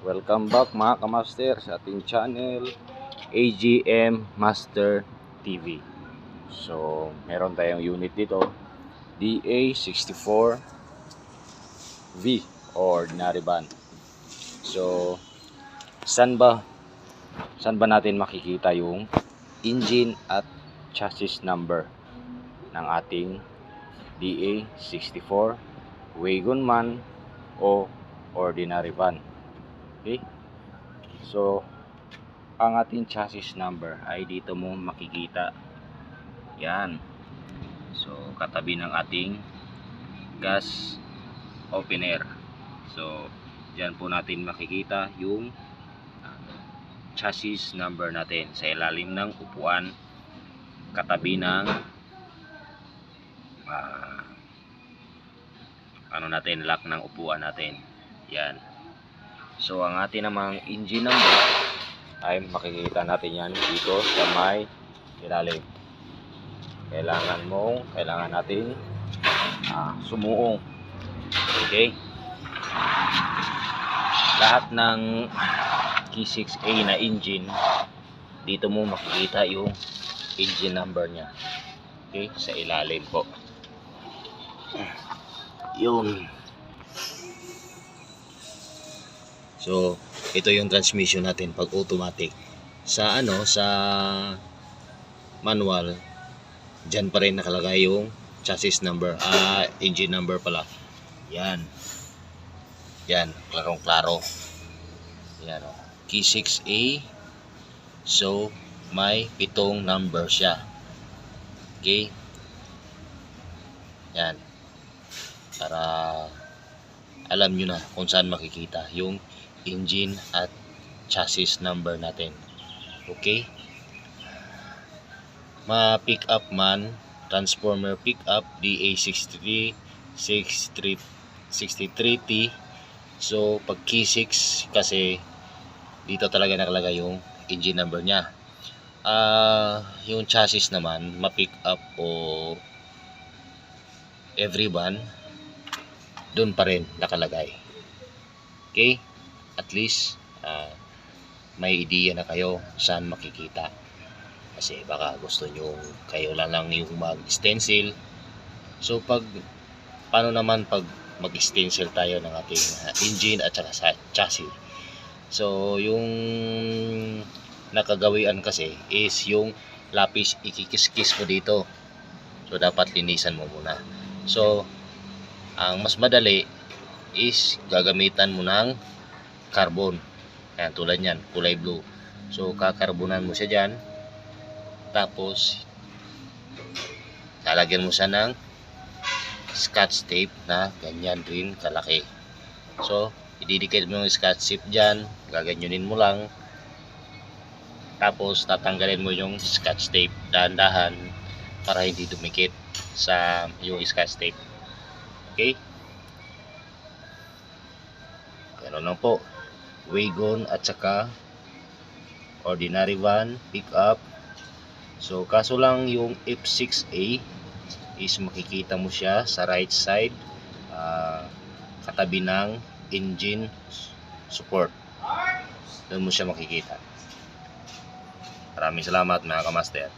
Welcome back mga kamaster sa ating channel AGM Master TV. So, meron tayong unit dito, DA64V ordinary van. So, saan ba natin makikita yung engine at chassis number ng ating DA64 Wagonman o ordinary van? Okay? So, ang ating chassis number ay dito mo makikita. Yan. So, katabi ng ating gas opener. So, diyan po natin makikita yung chassis number natin sa ilalim ng upuan, katabi ng lock ng upuan natin. Yan. So, ang ating namang engine number ay makikita natin yan dito sa may ilalim. Kailangan natin sumuong. Okay? Lahat ng K6A na engine, dito mo makikita yung engine number niya. Okay? Sa ilalim po. Yun. So, ito yung transmission natin pag automatic. Sa manual, dyan pa rin nakalagay yung chassis number, engine number pala. Yan. Yan, klarong-klaro. Yan, K6A. So, may 7 number siya. Okay? Yan. Para alam nyo na kung saan makikita yung engine at chassis number natin. Okay? Ma-pick up man, transformer pick up DA63 63T. So pag K6 kasi dito talaga nakalagay yung engine number niya. Yung chassis naman ma-pick up o every van, doon pa rin nakalagay. Okay? At least may idea na kayo saan makikita. Kasi baka gusto nyo kayo lang yung mag-stencil. So paano naman pag mag-stencil tayo ng ating engine at saka chassis? So yung nakagawian kasi is yung lapis, ikikis-kis mo dito. So dapat linisan mo muna. So ang mas madali is gagamitan mo ng carbon. Ayan, tulad yan, kulay blue. So kakarbonan mo siya dyan, tapos lalagyan mo siya ng scotch tape na ganyan din kalaki. So ididikit mo yung scotch tape dyan, gaganyanin mo lang, tapos tatanggalin mo yung scotch tape dahan-dahan para hindi dumikit sa yung scotch tape. Okay? Ganun lang po. Wagon at saka ordinary van, pick up. So kaso lang yung F6A is makikita mo siya sa right side, katabi ng engine support. Doon mo siya makikita. Maraming salamat mga kamaster.